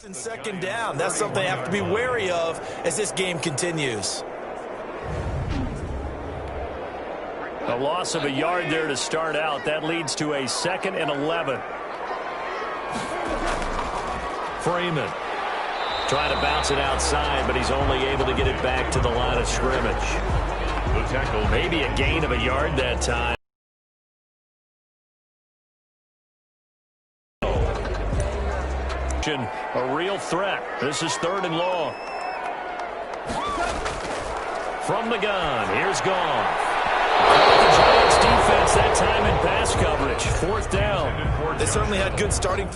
And second down, that's something they have to be wary of as this game continues. A loss of a yard there to start out. That leads to a 2nd and 11. Freeman trying to bounce it outside, but he's only able to get it back to the line of scrimmage. The tackle. Maybe a gain of a yard that time. A real threat. This is 3rd and long. From the gun, here's Goff. The Giants defense that time in pass coverage. 4th down. They certainly had good starting.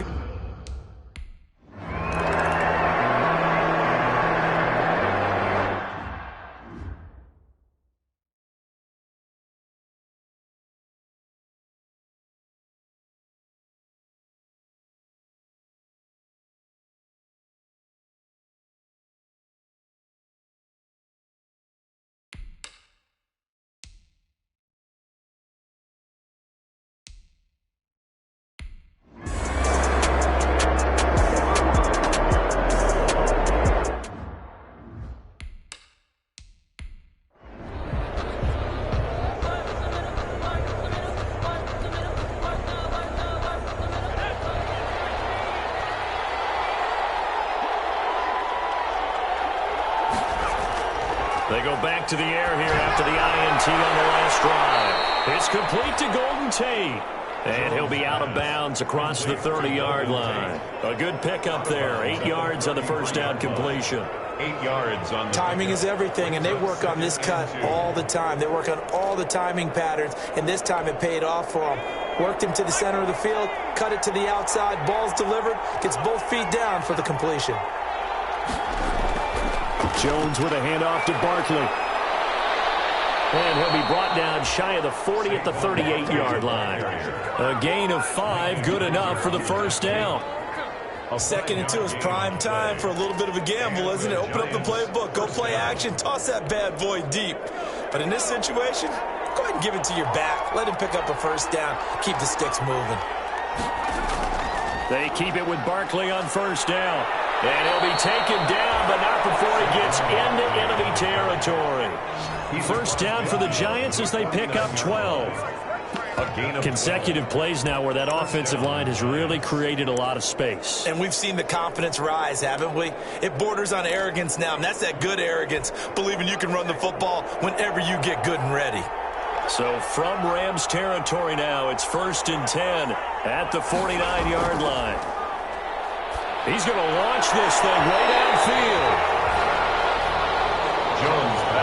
They go back to the air here after the INT on the last drive. It's complete to Golden Tate. And he'll be out of bounds across the 30-yard line. A good pickup there. 8 yards on the first down completion. 8 yards on the timing is everything, and they work on this cut all the time. They work on all the timing patterns, and this time it paid off for them. Worked him to the center of the field, cut it to the outside, ball's delivered, gets both feet down for the completion. Jones with a handoff to Barkley. And he'll be brought down shy of the 40 at the 38-yard line. A gain of 5, good enough for the first down. 2nd and 2 is prime time for a little bit of a gamble, isn't it? Open up the playbook, go play action, toss that bad boy deep. But in this situation, go ahead and give it to your back. Let him pick up a first down. Keep the sticks moving. They keep it with Barkley on first down. And he'll be taken down, but not before he gets into enemy territory. First down for the Giants as they pick up 12. Consecutive plays now where that offensive line has really created a lot of space. And we've seen the confidence rise, haven't we? It borders on arrogance now, and that's that good arrogance, believing you can run the football whenever you get good and ready. So from Rams territory now, it's 1st and 10 at the 49-yard line. He's going to launch this thing way downfield.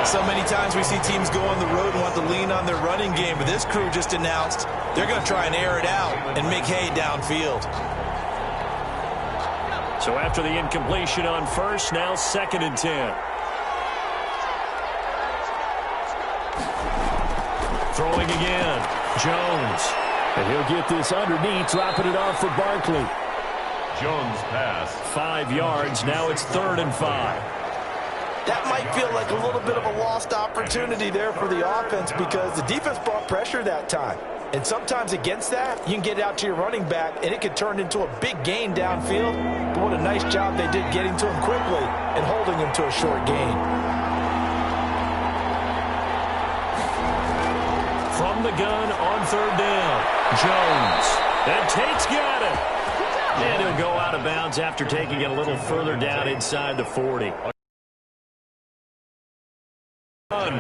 So many times we see teams go on the road and want to lean on their running game, but this crew just announced they're going to try and air it out and make hay downfield. So after the incompletion on first, now 2nd and 10. Throwing again, Jones. And he'll get this underneath, dropping it off for Barkley. Jones pass. 5 yards, now it's 3rd and 5. That might feel like a little bit of a lost opportunity there for the offense because the defense brought pressure that time. And sometimes against that, you can get it out to your running back, and it could turn into a big gain downfield. But what a nice job they did getting to him quickly and holding him to a short gain. From the gun on 3rd down, Jones. And Tate's got it. And he'll go out of bounds after taking it a little further down inside the 40.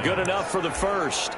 Good enough for the first.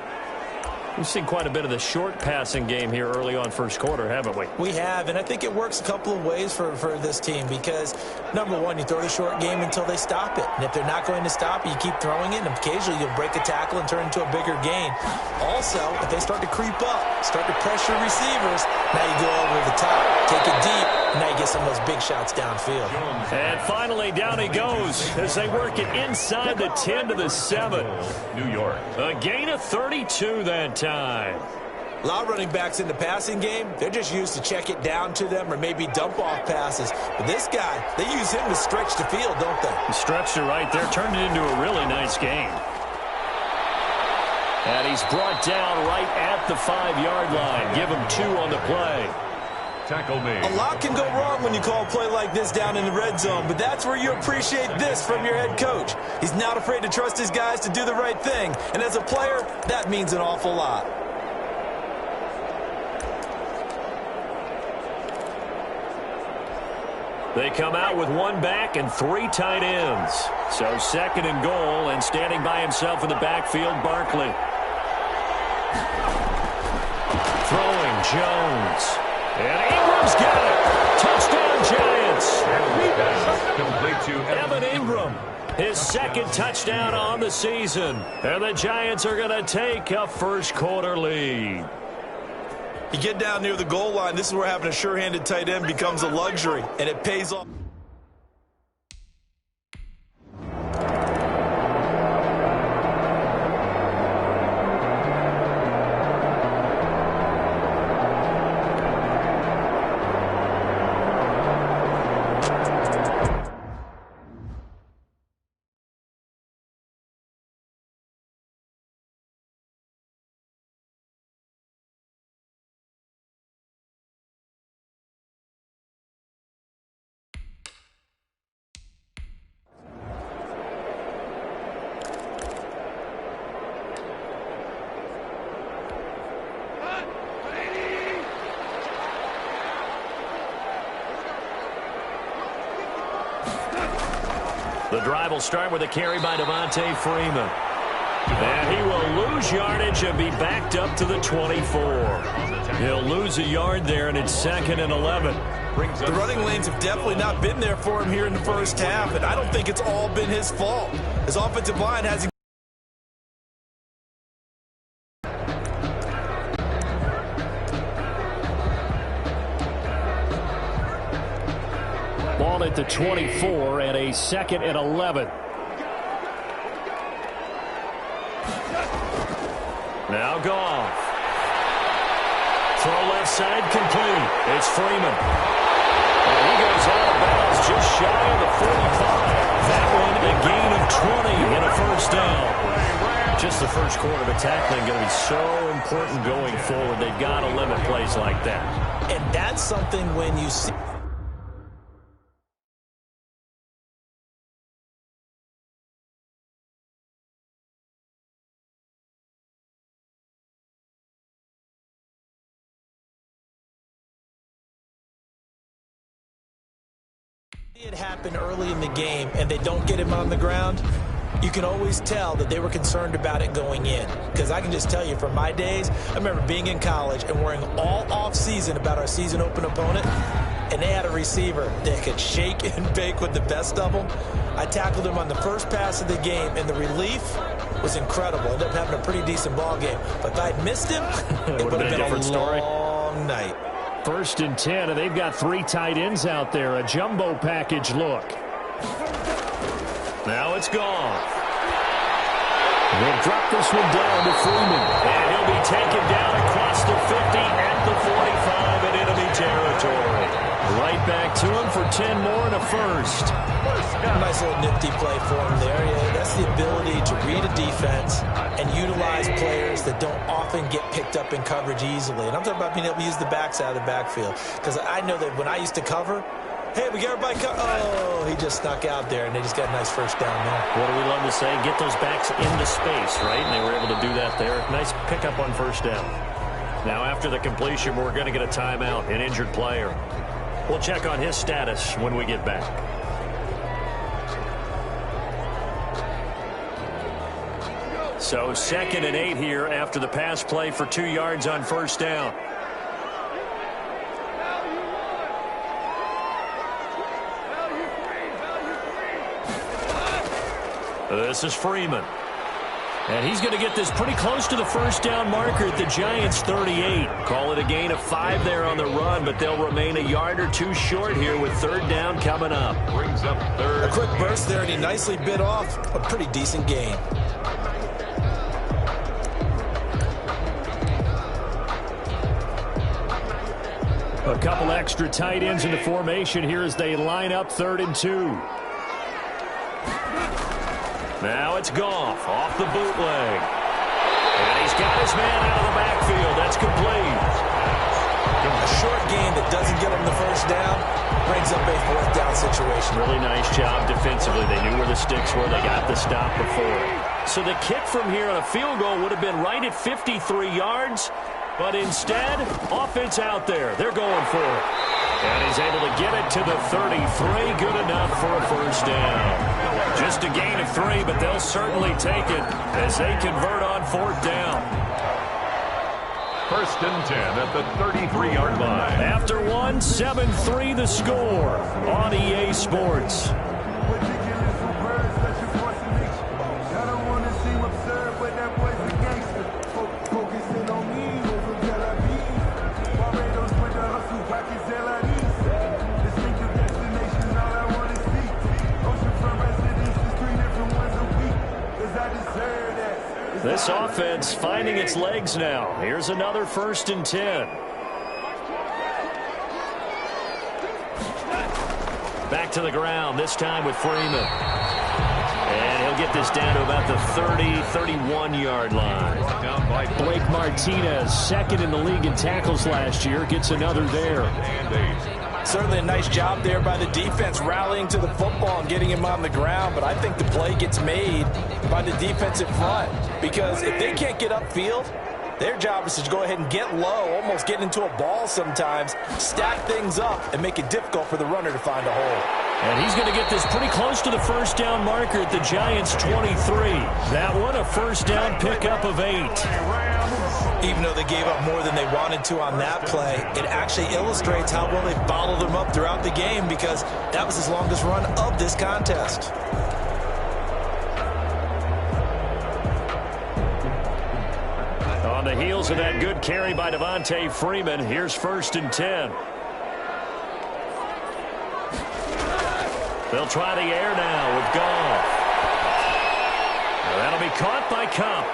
We've seen quite a bit of the short passing game here early on first quarter, haven't we? We have, and I think it works a couple of ways for this team because, number one, you throw the short game until they stop it. And if they're not going to stop it, you keep throwing it, and occasionally you'll break a tackle and turn into a bigger gain. Also, if they start to creep up, start to pressure receivers, now you go over the top, take it deep, and now you get some of those big shots downfield. And finally, down he goes as they work it inside the 10 to the 7. New York. A gain of 32 that time. A lot of running backs in the passing game, they're just used to check it down to them or maybe dump off passes. But this guy, they use him to stretch the field, don't they? He stretched it right there, turned it into a really nice gain. And he's brought down right at the 5-yard line. Give him 2 on the play. tackle made. A lot can go wrong when you call a play like this down in the red zone, but that's where you appreciate this from your head coach. He's not afraid to trust his guys to do the right thing, and as a player, that means an awful lot. They come out with one back and three tight ends. So 2nd and goal, and standing by himself in the backfield, Barkley. Throwing Jones. And Ingram's got it. Touchdown, Giants. Complete to Evan Ingram. His 2nd touchdown on the season. And the Giants are going to take a first-quarter lead. You get down near the goal line, this is where having a sure-handed tight end becomes a luxury, and it pays off. The drive will start with a carry by Devontae Freeman. And he will lose yardage and be backed up to the 24. He'll lose a yard there, and it's 2nd and 11. The running lanes have definitely not been there for him here in the first half, and I don't think it's all been his fault. His offensive line hasn't. Ball at the 24 and a 2nd and 11. Now Goff. Throw left side complete. It's Freeman. And he goes out of bounds just shy of the 45. That one a gain of 20 and a first down. Just the first quarter of tackling going to be so important going forward. They've got to limit plays like that. And that's something when you see. It happened early in the game and they don't get him on the ground, you can always tell that they were concerned about it going in. Because I can just tell you from my days, I remember being in college and worrying all off season about our season open opponent, and they had a receiver that could shake and bake with the best of them. I tackled him on the first pass of the game, and the relief was incredible. Ended up having a pretty decent ball game. But if I'd missed him, it would have been a different story. long night. 1st and 10, and they've got 3 tight ends out there. A jumbo package look. Now it's Goff. They'll drop this one down to Freeman. And he'll be taken down across the 50 at the 45 in enemy territory. Right back to him for 10 more and a first. Nice little nifty play for him there. Yeah, that's the ability to read a defense and utilize players that don't often get picked up in coverage easily. And I'm talking about being able to use the backside of the backfield. Because I know that when I used to cover, hey, we got everybody oh, he just snuck out there, and they just got a nice first down there. What do we love to say? Get those backs into space, right? And they were able to do that there. Nice pickup on first down. Now, after the completion, we're going to get a timeout, an injured player. We'll check on his status when we get back. So 2nd and 8 here after the pass play for 2 yards on first down. This is Freeman. And he's going to get this pretty close to the first down marker at the Giants' 38. Call it a gain of 5 there on the run, but they'll remain a yard or 2 short here with 3rd down coming up. Brings up 3rd. A quick burst there, and he nicely bit off a pretty decent gain. A couple extra tight ends in the formation here as they line up 3rd and 2. Now it's Goff off the bootleg. And he's got his man out of the backfield. That's complete. A short gain that doesn't get them the first down brings up a fourth down situation. Really nice job defensively. They knew where the sticks were. They got the stop before. So the kick from here on a field goal would have been right at 53 yards. But instead, offense out there. They're going for it. And he's able to get it to the 33. Good enough for a first down. Just a gain of 3, but they'll certainly take it as they convert on fourth down. First and 10 at the 33-yard line. After 1, 7-3 the score on EA Sports. This offense finding its legs now. Here's another first and 10. Back to the ground, this time with Freeman. And he'll get this down to about the 30, 31-yard line. Blake Martinez, second in the league in tackles last year, gets another there. Certainly a nice job there by the defense rallying to the football and getting him on the ground, but I think the play gets made by the defensive front because if they can't get upfield, their job is to go ahead and get low, almost get into a ball sometimes, stack things up, and make it difficult for the runner to find a hole. And he's going to get this pretty close to the first down marker at the Giants' 23. That one, a first down pickup of 8. Even though they gave up more than they wanted to on that play, it actually illustrates how well they bottled them up throughout the game because that was his longest run of this contest. On the heels of that good carry by Devontae Freeman, here's first and 10. They'll try the air now with Goff. That'll be caught by Kupp.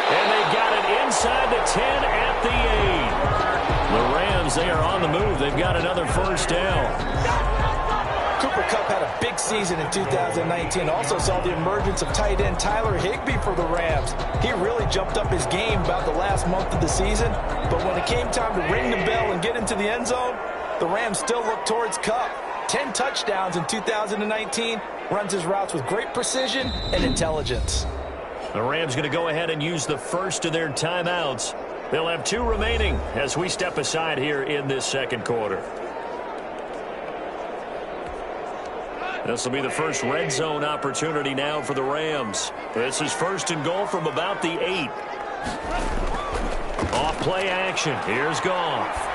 And they got it inside the 10 at the 8. The Rams, they are on the move. They've got another first down. Cooper Kupp had a big season in 2019. Also saw the emergence of tight end Tyler Higbee for the Rams. He really jumped up his game about the last month of the season. But when it came time to ring the bell and get into the end zone, the Rams still looked towards Kupp. 10 touchdowns in 2019. Runs his routes with great precision and intelligence. The Rams going to go ahead and use the first of their timeouts. They'll have 2 remaining as we step aside here in this second quarter. This will be the first red zone opportunity now for the Rams. This is first and goal from about the 8. Off play action. Here's Goff.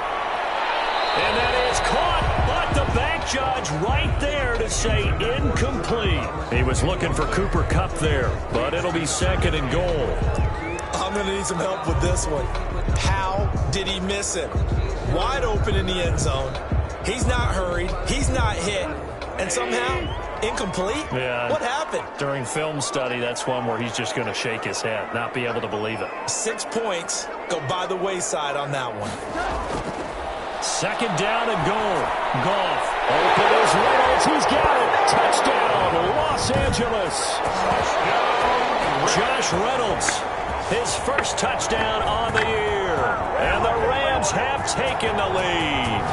And that is caught, but the back judge right there to say incomplete. He was looking for Cooper Kupp there, but it'll be second and goal. I'm going to need some help with this one. How did he miss it? Wide open in the end zone. He's not hurried. He's not hit. And somehow, incomplete? Yeah. What happened? During film study, that's one where he's just going to shake his head, not be able to believe it. 6 points go by the wayside on that one. Second down and goal. Goff. Open is Reynolds. He's got it. Touchdown, Los Angeles. Josh Reynolds. His first touchdown on the year. And the Rams have taken the lead.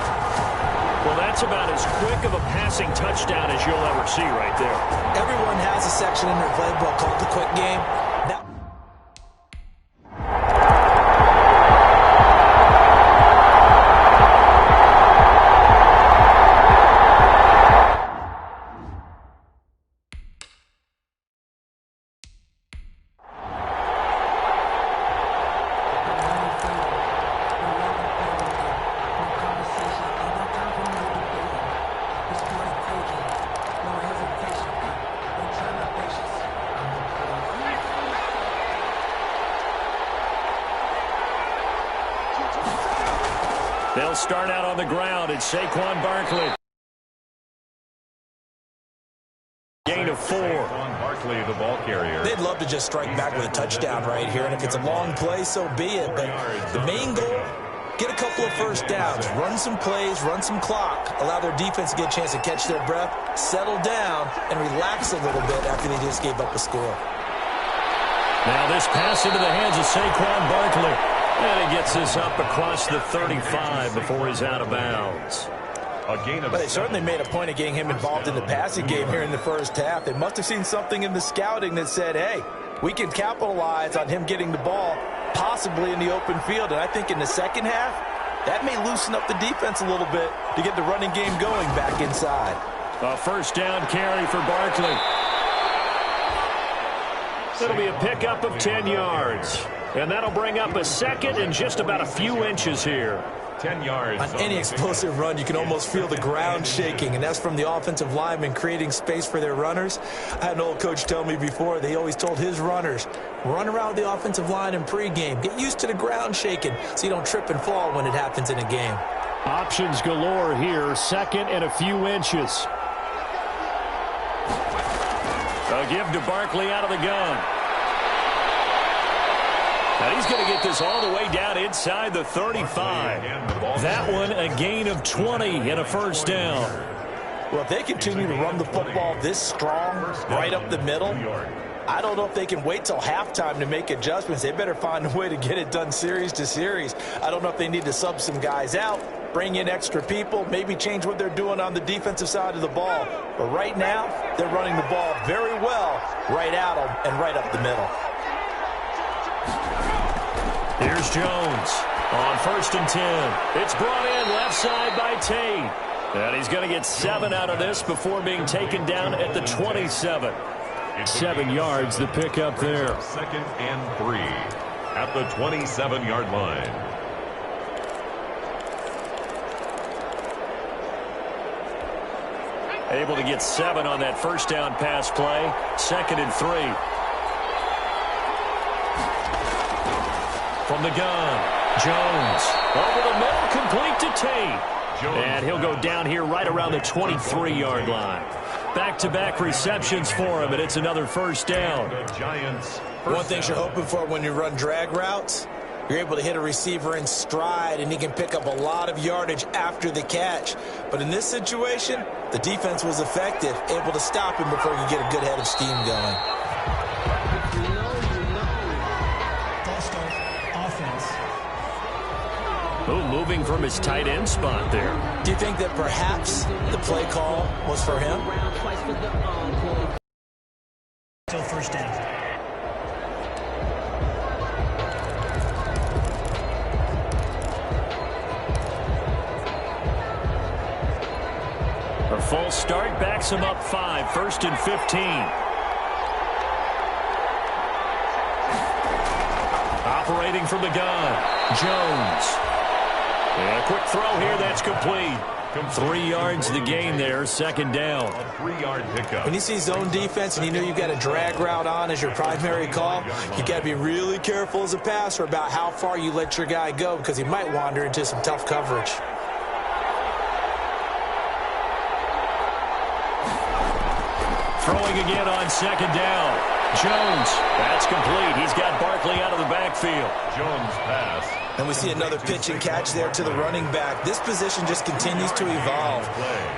Well, that's about as quick of a passing touchdown as you'll ever see right there. Everyone has a section in their playbook called the quick game. That They'll start out on the ground. It's Saquon Barkley. Gain of 4. Barkley, the ball carrier. they'd love to just strike back with a touchdown right here, and if it's a long play, so be it. But the main goal, get a couple of first downs, run some plays, run some clock, allow their defense to get a chance to catch their breath, settle down, and relax a little bit after they just gave up a score. Now this pass into the hands of Saquon Barkley. And he gets this up across the 35 before he's out of bounds. But they certainly made a point of getting him involved in the passing game here in the first half. They must have seen something in the scouting that said, hey, we can capitalize on him getting the ball possibly in the open field. And I think in the second half, that may loosen up the defense a little bit to get the running game going back inside. A first down carry for Barkley. It'll be a pickup of 10 yards. And that'll bring up a second and just about a few inches here. 10 yards. On any explosive run, you can almost feel the ground shaking, and that's from the offensive linemen creating space for their runners. I had an old coach tell me before, they always told his runners, run around the offensive line in pregame. Get used to the ground shaking so you don't trip and fall when it happens in a game. Options galore here, second and a few inches. A give to Barkley out of the gun. And he's going to get this all the way down inside the 35. That one a gain of 20 and a first down. Well, if they continue to run the football this strong, right up the middle, I don't know if they can wait till halftime to make adjustments. They better find a way to get it done series to series. I don't know if they need to sub some guys out, bring in extra people, maybe change what they're doing on the defensive side of the ball. But right now, they're running the ball very well right at them and right up the middle. Here's Jones on first and 10. It's brought in left side by Tate. And he's going to get 7 out of this before being taken down at the 27. 7 yards, the pickup there. Second and 3 at the 27-yard line. Able to get 7 on that first down pass play. Second and 3. From the gun, Jones over the middle, complete to Tate. And he'll go down here right around the 23-yard line. Back-to-back receptions for him, and it's another first down. One thing you're hoping for when you run drag routes, you're able to hit a receiver in stride, and he can pick up a lot of yardage after the catch. But in this situation, the defense was effective, able to stop him before he could get a good head of steam going. Ooh, moving from his tight end spot there. Do you think that perhaps the play call was for him? Still first down. A false start backs him up 5, first and 15. Operating from the gun, Jones. And a quick throw here, that's complete. 3 yards the gain there, second down. A 3-yard pickup. When you see zone defense and you know you've got a drag route on as your primary call, you got to be really careful as a passer about how far you let your guy go because he might wander into some tough coverage. Throwing again on second down. Jones, that's complete. He's got Barkley out of the backfield. Jones pass. And we see another pitch and catch there to the running back. This position just continues to evolve.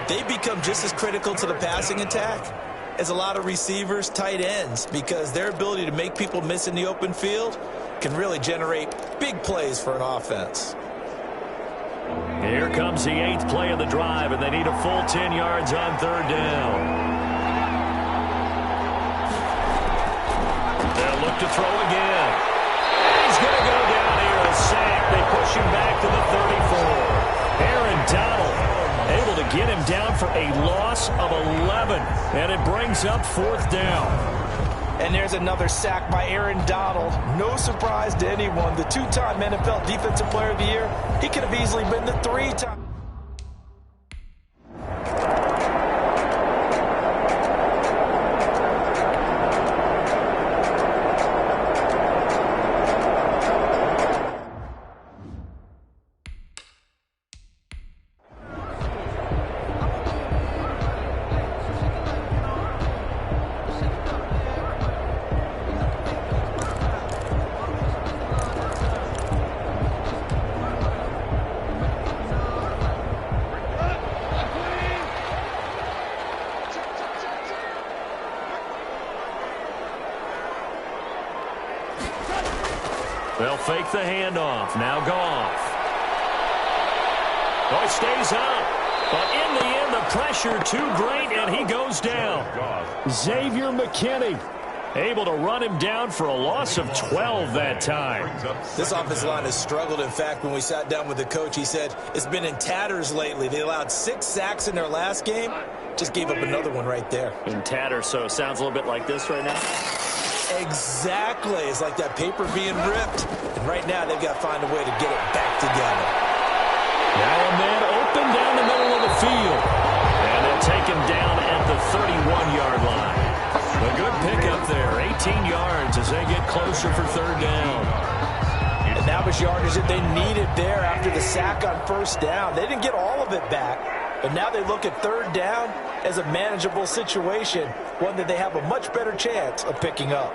They become just as critical to the passing attack as a lot of receivers, tight ends, because their ability to make people miss in the open field can really generate big plays for an offense. Here comes the 8th play of the drive, and they need a full 10 yards on third down. They'll look to throw again. He's going to go down here, a sack. They push him back to the 34. Aaron Donald able to get him down for a loss of 11, and it brings up fourth down. And there's another sack by Aaron Donald. No surprise to anyone. The 2-time NFL Defensive Player of the Year, he could have easily been the 3-time. They'll fake the handoff. Now Goff. Oh, he stays up. But in the end, the pressure too great, and he goes down. Xavier McKinney able to run him down for a loss of 12 that time. This offensive line has struggled. In fact, when we sat down with the coach, he said it's been in tatters lately. They allowed 6 sacks in their last game. Just gave up another one right there. In tatters, so it sounds a little bit like this right now? Exactly. It's like that paper being ripped. And right now, they've got to find a way to get it back together. Now a man open down the middle of the field. And they'll take him down at the 31-yard line. A good pickup there, 18 yards as they get closer for third down. And that was yardage that they needed there after the sack on first down. They didn't get all of it back, but now they look at third down as a manageable situation, one that they have a much better chance of picking up.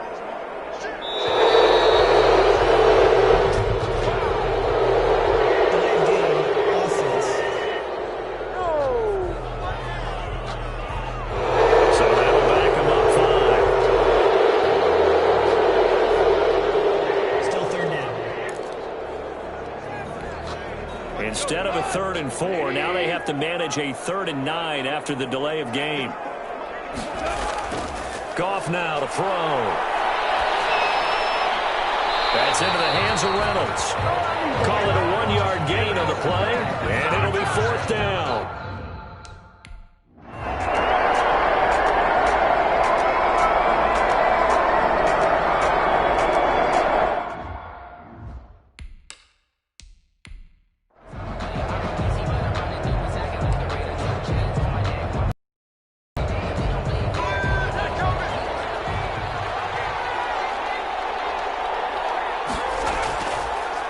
Instead of a 3rd and 4, now they have to manage a 3rd and 9 after the delay of game. Goff now to throw. That's into the hands of Reynolds. Call it a 1-yard gain on the play, and it'll be 4th down.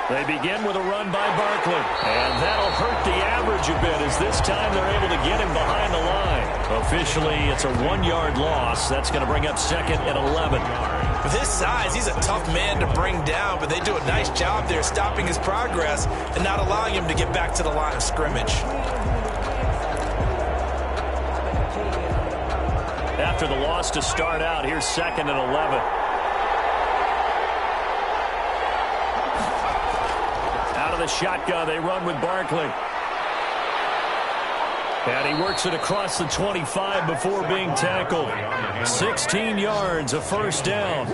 They begin with a run by Barkley, and that'll hurt the average a bit as this time they're able to get him behind the line. Officially, it's a 1-yard loss. That's going to bring up 2nd and 11. With his size, he's a tough man to bring down, but they do a nice job there stopping his progress and not allowing him to get back to the line of scrimmage. After the loss to start out, here's 2nd and 11. The shotgun, they run with Barkley. And he works it across the 25 before being tackled. 16 yards, a first down.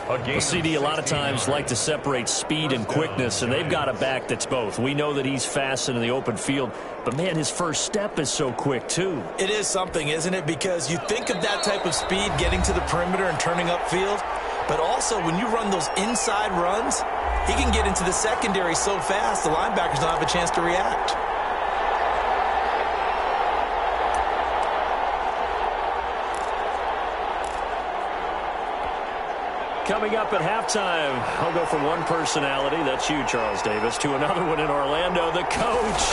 The CD a lot of times like to separate speed and quickness, and they've got a back that's both. We know that he's fast in the open field, but man, his first step is so quick too. It is something, isn't it? Because you think of that type of speed getting to the perimeter and turning upfield, but also when you run those inside runs, he can get into the secondary so fast, the linebackers don't have a chance to react. Coming up at halftime, I'll go from one personality, that's you, Charles Davis, to another one in Orlando, the coach.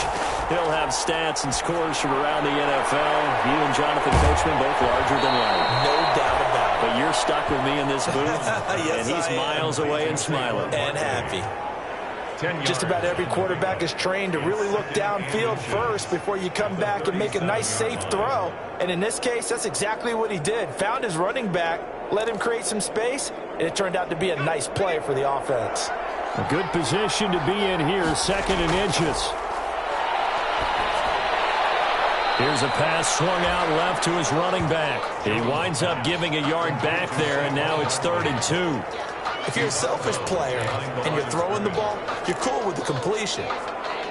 He'll have stats and scores from around the NFL. You and Jonathan Coachman, both larger than life. No doubt about it. But you're stuck with me in this booth, yes, and he's miles away and smiling. And happy. Just about every quarterback is trained to really look downfield first before you come back and make a nice, safe throw. And in this case, that's exactly what he did. Found his running back, let him create some space, and it turned out to be a nice play for the offense. A good position to be in here, 2nd and inches. Here's a pass swung out left to his running back. He winds up giving a yard back there, and now it's 3rd and 2. If you're a selfish player and you're throwing the ball, you're cool with the completion.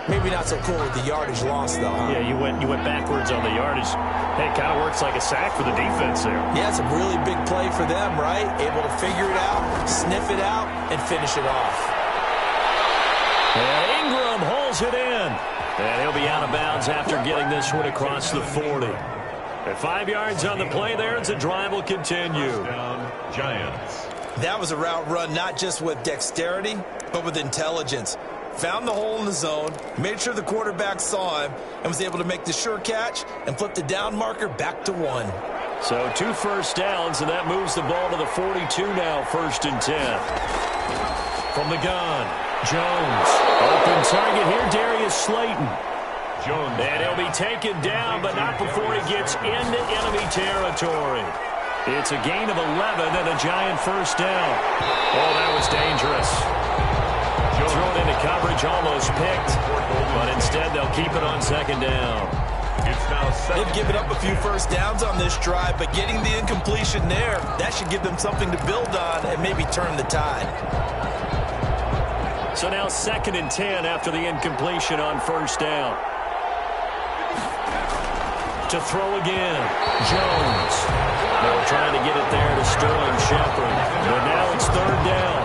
Maybe not so cool with the yardage loss, though, huh? Yeah, you went backwards on the yardage. Hey, it kind of works like a sack for the defense there. Yeah, it's a really big play for them, right? Able to figure it out, sniff it out, and finish it off. And Ingram hauls it in. And he'll be out of bounds after getting this one across the 40. At 5 yards on the play there, and the drive will continue. Giants. That was a route run not just with dexterity, but with intelligence. Found the hole in the zone, made sure the quarterback saw him, and was able to make the sure catch and flip the down marker back to 1. So 2 first downs, and that moves the ball to the 42 now, 1st and 10. From the gun, Jones. Open target here, Darius Slayton. Jones. And he'll be taken down, but not before he gets into enemy territory. It's a gain of 11 and a Giant first down. Oh, that was dangerous. Thrown into coverage, almost picked, but instead they'll keep it on second down. They've given up a few first downs on this drive, but getting the incompletion there, that should give them something to build on and maybe turn the tide. So now 2nd and 10 after the incompletion on first down. To throw again, Jones. They're trying to get it there to Sterling Shepard, but now it's 3rd down.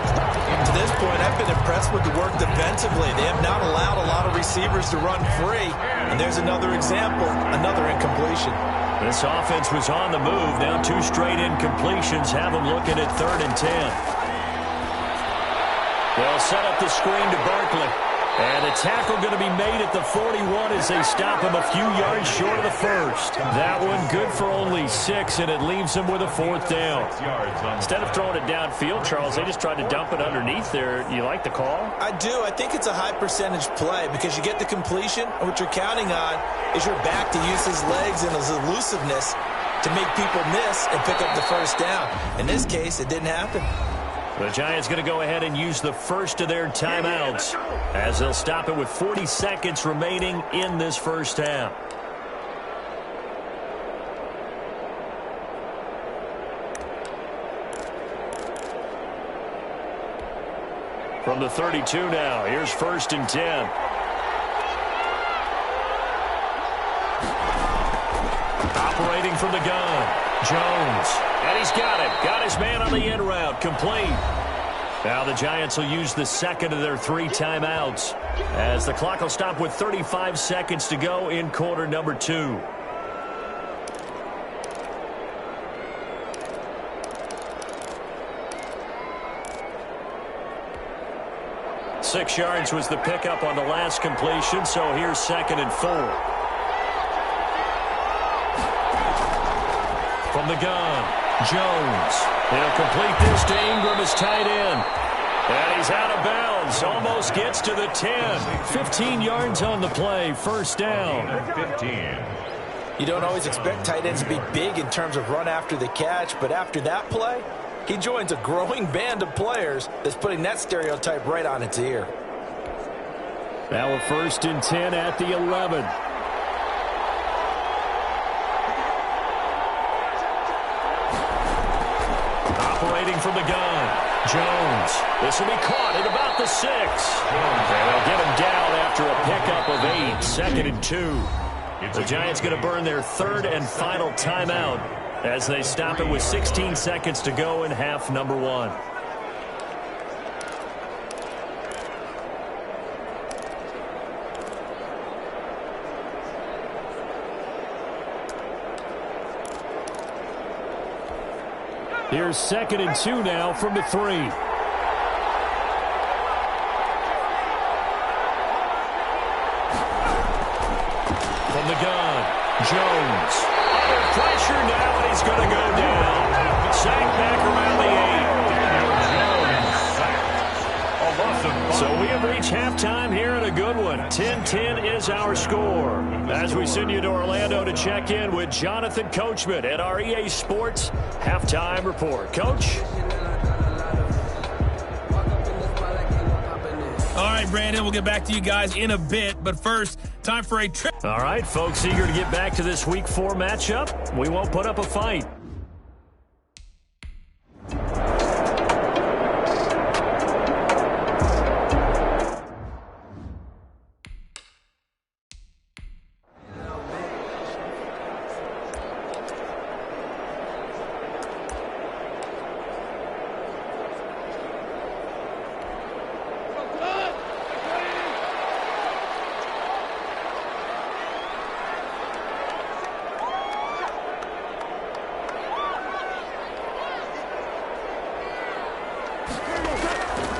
To this point, I've been impressed with the work defensively. They have not allowed a lot of receivers to run free. And there's another example, another incompletion. This offense was on the move. Now 2 straight incompletions have them looking at 3rd and 10. They'll set up the screen to Barkley. And a tackle going to be made at the 41 as they stop him a few yards short of the first. That one good for only 6, and it leaves him with a 4th down. Instead of throwing it downfield, Charles, they just tried to dump it underneath there. You like the call? I do. I think it's a high percentage play because you get the completion, and what you're counting on is your back to use his legs and his elusiveness to make people miss and pick up the first down. In this case, it didn't happen. The Giants going to go ahead and use the first of their timeouts as they'll stop it with 40 seconds remaining in this first half. From the 32 now, here's 1st and 10. Operating from the gun, Jones. And he's got it. Got his man on the in route. Complete. Now the Giants will use the 2nd of their 3 timeouts as the clock will stop with 35 seconds to go in quarter number 2. Six yards was the pickup on the last completion, so here's 2nd and 4. From the gun, Jones. He'll complete this to Ingram as tight end. And he's out of bounds. Almost gets to the 10. 15 yards on the play. First down. 15. You don't always expect tight ends to be big in terms of run after the catch, but after that play, he joins a growing band of players that's putting that stereotype right on its ear. Now a 1st and 10 at the 11. Operating from the gun, Jones. This will be caught at about the 6. And they'll get him down after a pickup of 8. 2nd and 2. The Giants going to burn their 3rd and final timeout as they stop it with 16 seconds to go in half number 1. Here's 2nd and 2 now from the 3. From the gun, Jones. Under pressure now, and he's going to go down. Sacked back around the 8. So we have reached halftime here in a good one. 10-10 is our score. As we send you to Orlando to check in with Jonathan Coachman at our EA Sports Halftime Report. Coach? All right, Brandon, we'll get back to you guys in a bit. But first, time for a trip. All right, folks, eager to get back to this Week 4 matchup. We won't put up a fight.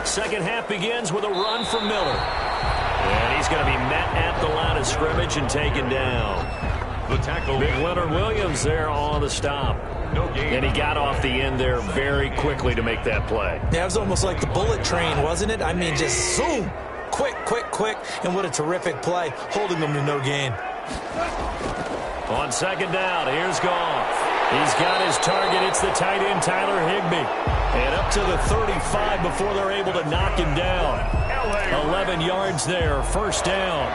Second half begins with a run from Miller. And he's going to be met at the line of scrimmage and taken down. The tackle. Big Leonard Williams there on the stop. And he got off the end there very quickly to make that play. Yeah, it was almost like the bullet train, wasn't it? I mean, just zoom. Quick, quick, quick. And what a terrific play, holding them to no gain. On second down, here's Goff. He's got his target. It's the tight end, Tyler Higbee. And up to the 35 before they're able to knock him down. 11 yards there, first down.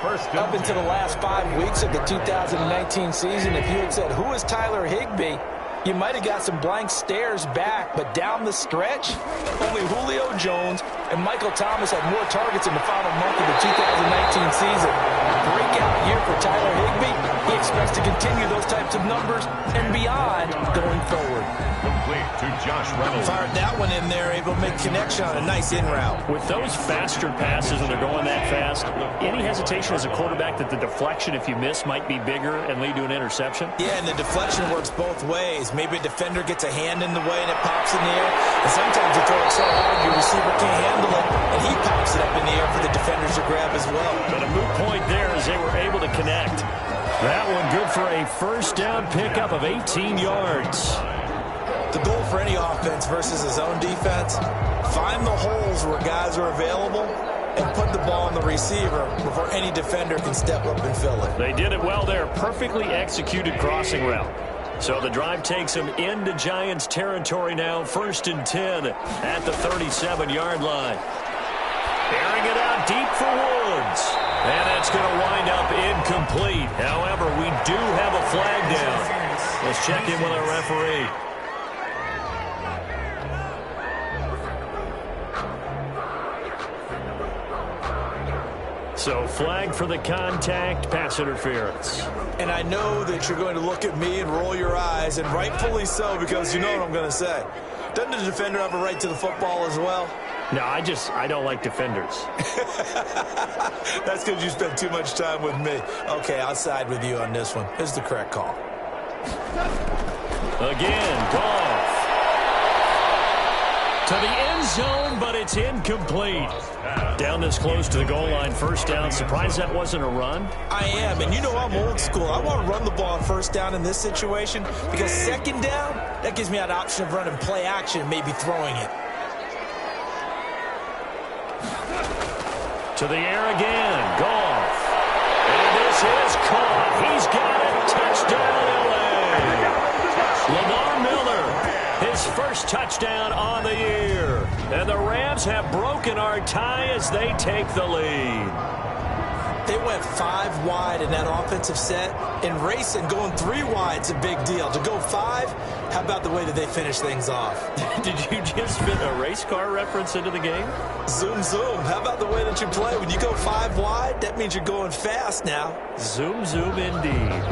Up into the last 5 weeks of the 2019 season, if you had said, who is Tyler Higbee, you might have got some blank stares back, but down the stretch, only Julio Jones and Michael Thomas had more targets in the final month of the 2019 season. Breakout year for Tyler Higbee. He expects to continue those types of numbers and beyond going forward. Complete to Josh Reynolds. Fired that one in there, able to make connection on a nice in route. With those faster passes when they're going that fast, any hesitation as a quarterback that the deflection, if you miss, might be bigger and lead to an interception? Yeah, and the deflection works both ways. Maybe a defender gets a hand in the way and it pops in the air. And sometimes you throw it so hard your receiver can't handle it, and he pops it up in the air for the defenders to grab as well. But a moot point there as they were able to connect. That one good for a first down pickup of 18 yards. The goal for any offense versus his own defense, find the holes where guys are available and put the ball on the receiver before any defender can step up and fill it. They did it well there. Perfectly executed crossing route. So the drive takes them into Giants territory now. 1st and 10 at the 37-yard line. Airing it out deep for Woods. And that's going to wind up incomplete. However, we do have a flag down. Let's check in with our referee. So flag for the contact, pass interference. And I know that you're going to look at me and roll your eyes, and rightfully so, because you know what I'm going to say. Doesn't the defender have a right to the football as well? No, I don't like defenders. That's because you spend too much time with me. Okay, I'll side with you on this one. This is the correct call. Again, Goff. To the end zone, but it's incomplete. Down this close to the goal line, first down. Surprised that wasn't a run? I am, and you know I'm old school. I want to run the ball on first down in this situation because second down, that gives me that option of running play action and maybe throwing it. To the air again, Goff. And this is caught. He's got it. Touchdown, LA. Lamar Miller, his first touchdown on the year. And the Rams have broken our tie as they take the lead. They went 5 wide in that offensive set. In racing, going 3 wide's a big deal. To go 5, how about the way that they finish things off? Did you just fit a race car reference into the game? Zoom, zoom. How about the way that you play? When you go 5 wide, that means you're going fast now. Zoom, zoom indeed.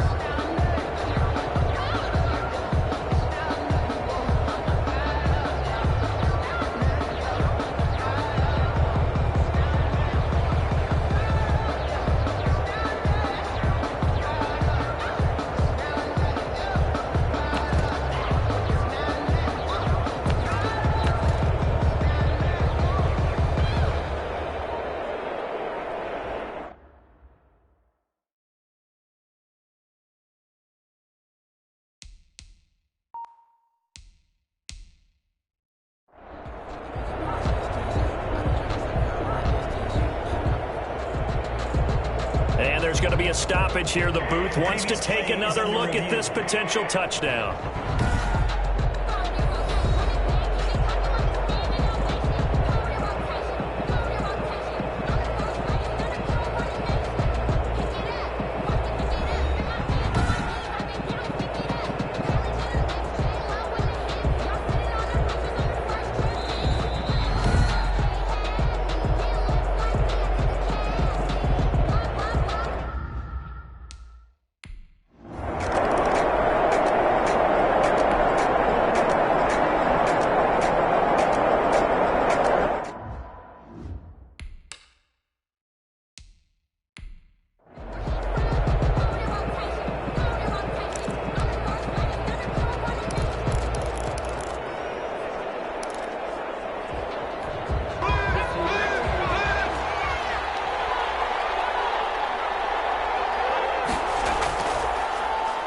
And there's going to be a stoppage here. The booth wants to take another look at this potential touchdown.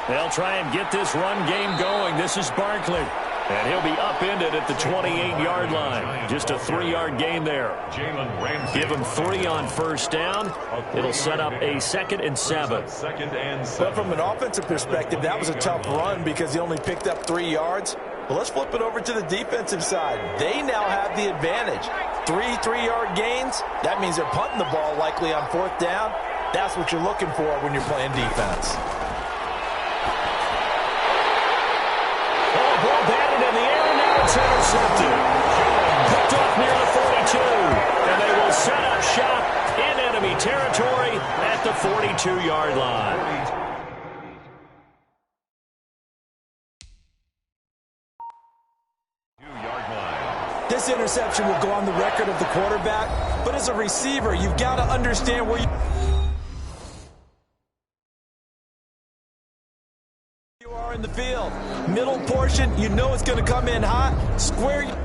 They'll try and get this run game going. This is Barkley. And he'll be upended at the 28-yard line. Just a 3-yard gain there. Give him 3 on first down. It'll set up a 2nd and 7. But from an offensive perspective, that was a tough run because he only picked up 3 yards. But let's flip it over to the defensive side. They now have the advantage. 3 3-yard gains. That means they're punting the ball likely on 4th down. That's what you're looking for when you're playing defense. Ball batted in the air, and now it's intercepted. Picked off near the 42, and they will set up shop in enemy territory at the 42-yard line. This interception will go on the record of the quarterback, but as a receiver, you've got to understand where you are in the field. Middle portion, you know it's going to come in hot. Square.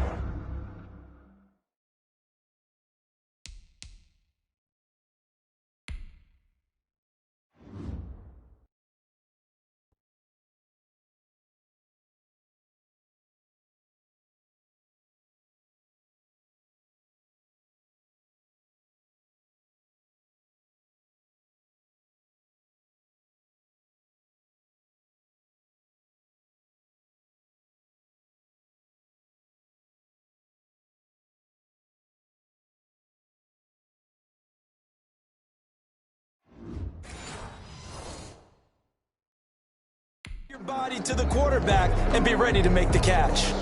Your body to the quarterback and be ready to make the catch.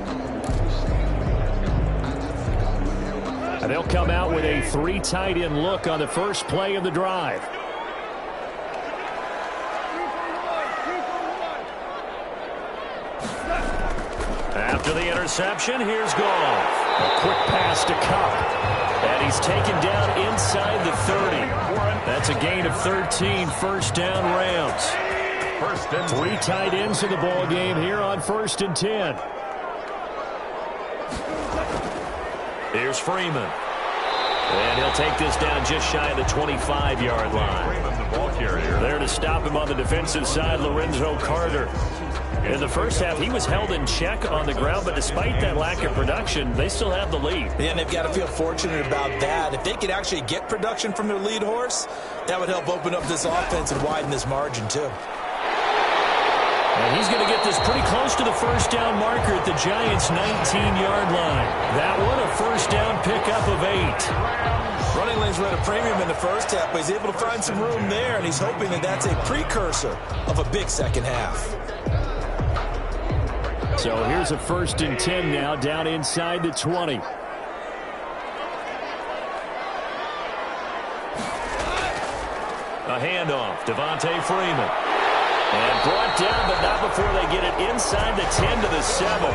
And they'll come out with a 3 tight end look on the first play of the drive. After the interception, here's Goff. A quick pass to Kupp. And he's taken down inside the 30. That's a gain of 13, first down Rams. 3 tight ends in the ball game here on 1st and 10. Here's Freeman. And he'll take this down just shy of the 25-yard line. There to stop him on the defensive side, Lorenzo Carter. In the first half, he was held in check on the ground, but despite that lack of production, they still have the lead. And they've got to feel fortunate about that. If they could actually get production from their lead horse, that would help open up this offense and widen this margin, too. And he's going to get this pretty close to the first down marker at the Giants' 19-yard line. That one, a first down pickup of 8. Running lanes were at a premium in the first half, but he's able to find some room there, and he's hoping that that's a precursor of a big second half. So here's a 1st and 10 now, down inside the 20. A handoff, Devontae Freeman. And brought down, but not before they get it inside the 10 to the 7.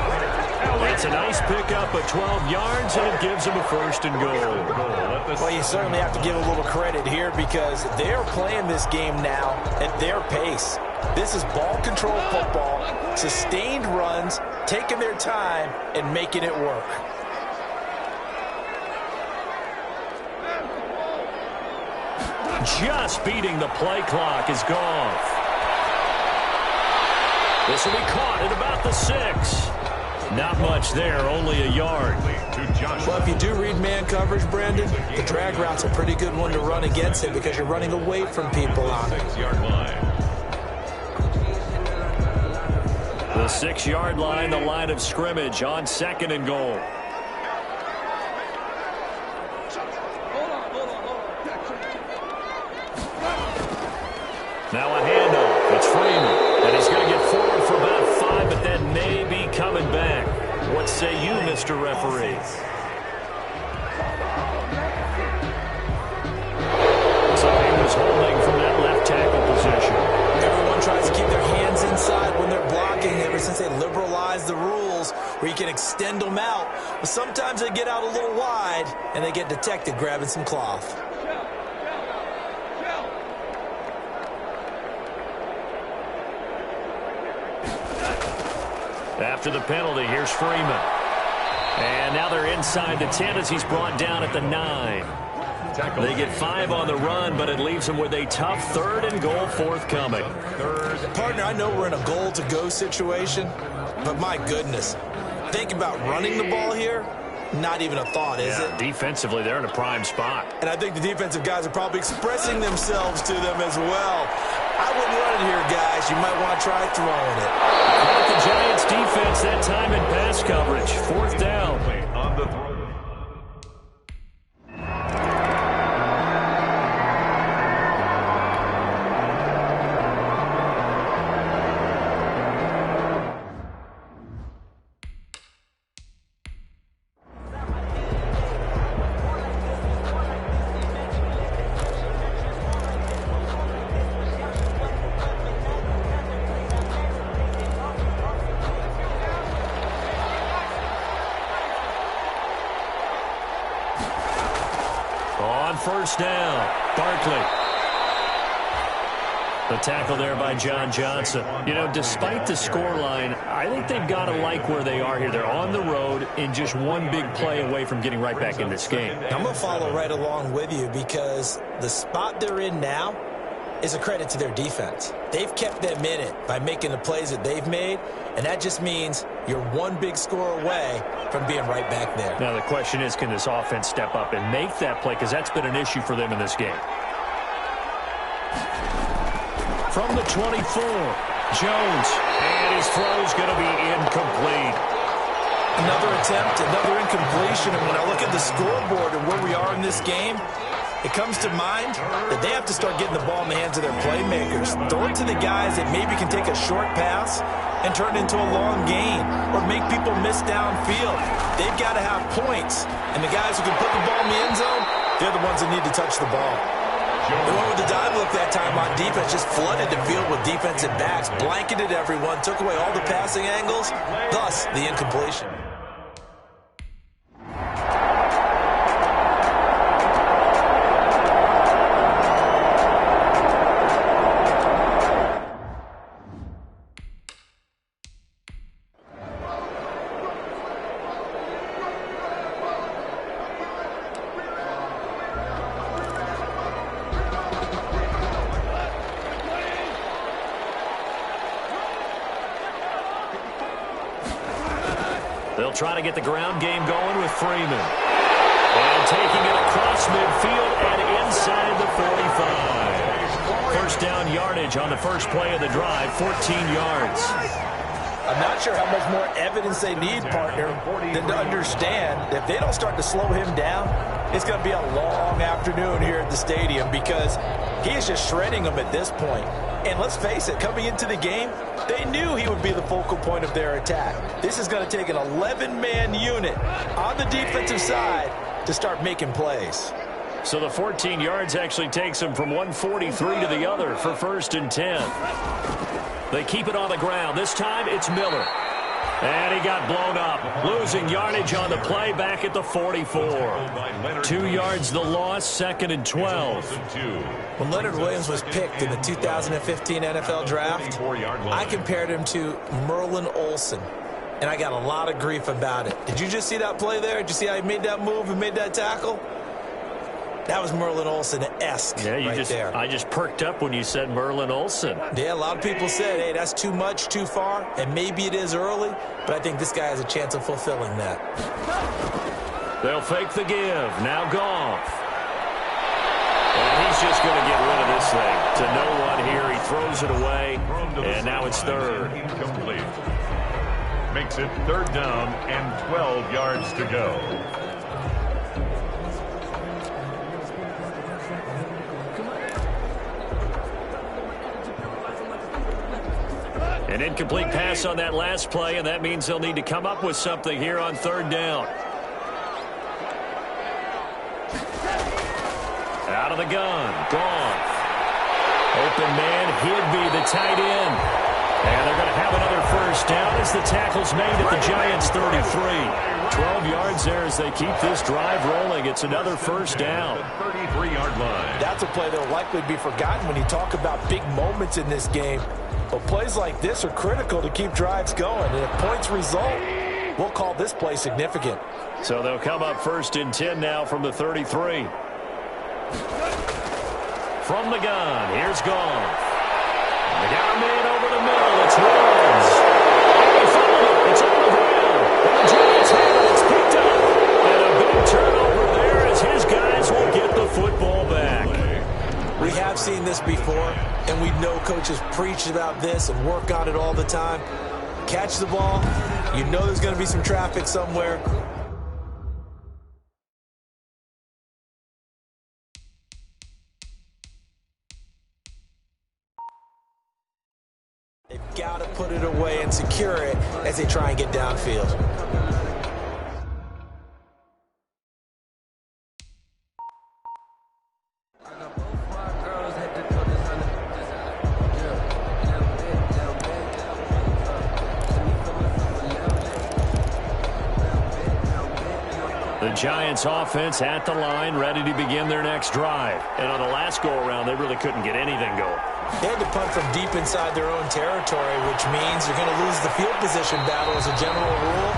It's a nice pickup of 12 yards, and it gives them a 1st and goal. Well, you certainly have to give a little credit here because they're playing this game now at their pace. This is ball control football, sustained runs, taking their time, and making it work. Just beating the play clock is Goff. This will be caught at about the 6. Not much there, only a yard. Well, if you do read man coverage, Brandon, the drag route's a pretty good one to run against it because you're running away from people on it. The 6-yard line, the line of scrimmage on 2nd and goal. Now a handoff. It's Freeman. And he's going to get forward for about 5, but then may be coming back. What say you, Mr. Referee? So he was holding from that left tackle position. Everyone tries to keep their hands inside when they're blocking ever since they liberalized the rules where you can extend them out. But sometimes they get out a little wide and they get detected grabbing some cloth. After the penalty, here's Freeman. And now they're inside the 10 as he's brought down at the 9. They get 5 on the run, but it leaves them with a tough 3rd and goal forthcoming. Partner, I know we're in a goal-to-go situation, but my goodness, Think about running the ball here. Not even a thought, is it? Defensively, they're in a prime spot. And I think the defensive guys are probably expressing themselves to them as well. I wouldn't run it here, guys. You might want to try throwing it. But the Giants' defense that time in pass coverage. 4th down. On the throw. On 1st down, Barkley. The tackle there by John Johnson. You know, despite the scoreline, I think they've got to like where they are here. They're on the road and just one big play away from getting right back in this game. I'm going to follow right along with you because the spot they're in now is a credit to their defense. They've kept them in it by making the plays that they've made, and that just means you're one big score away from being right back there. Now the question is, can this offense step up and make that play? Because that's been an issue for them in this game. From the 24, Jones. And his throw's going to be incomplete. Another attempt, another incompletion. And when I look at the scoreboard and where we are in this game, it comes to mind that they have to start getting the ball in the hands of their playmakers. Throw it to the guys that maybe can take a short pass and turn it into a long gain or make people miss downfield. They've got to have points. And the guys who can put the ball in the end zone, they're the ones that need to touch the ball. They went with the dive look that time on defense, just flooded the field with defensive backs, blanketed everyone, took away all the passing angles, thus the incompletion. They'll try to get the ground game going with Freeman. And taking it across midfield and inside the 45. First down yardage on the first play of the drive, 14 yards. I'm not sure how much more evidence they need, partner, than to understand that if they don't start to slow him down, it's going to be a long afternoon here at the stadium because he is just shredding them at this point. And let's face it, coming into the game, they knew he would be the focal point of their attack. This is going to take an 11-man unit on the defensive side to start making plays. So the 14 yards actually takes him from 143 to the other for 1st and 10. They keep it on the ground. This time it's Miller. And he got blown up, losing yardage on the play back at the 44. 2 yards the loss, 2nd and 12. When Leonard Williams was picked in the 2015 NFL Draft, I compared him to Merlin Olsen, and I got a lot of grief about it. Did you just see that play there? Did you see how he made that move and made that tackle? That was Merlin Olsen-esque there. I just perked up when you said Merlin Olsen. Yeah, a lot of people said, hey, that's too much, too far, and maybe it is early, but I think this guy has a chance of fulfilling that. They'll fake the give. Now Goff. And he's just going to get rid of this thing. To no one here. He throws it away, and now it's 3rd. Incomplete. Makes it 3rd down and 12 yards to go. An incomplete pass on that last play, and that means they'll need to come up with something here on 3rd down. Out of the gun, Goff. Open man, Higbee, the tight end. And they're going to have another 1st down as the tackle's made at the Giants' 33. 12 yards there as they keep this drive rolling. It's another 1st down. 33-yard line. That's a play that will likely be forgotten when you talk about big moments in this game. But plays like this are critical to keep drives going. And if points result, we'll call this play significant. So they'll come up 1st and 10 now from the 33. From the gun, here's Goff. They got a man over the middle. It's Woods. And he fouled it. It's on the ground. And the seen this before, and we know coaches preach about this and work on it all the time. Catch the ball. You know there's going to be some traffic somewhere. They've got to put it away and secure it as they try and get downfield. The Giants offense at the line, ready to begin their next drive. And on the last go-around, they really couldn't get anything going. They had to punt from deep inside their own territory, which means you're going to lose the field position battle as a general rule.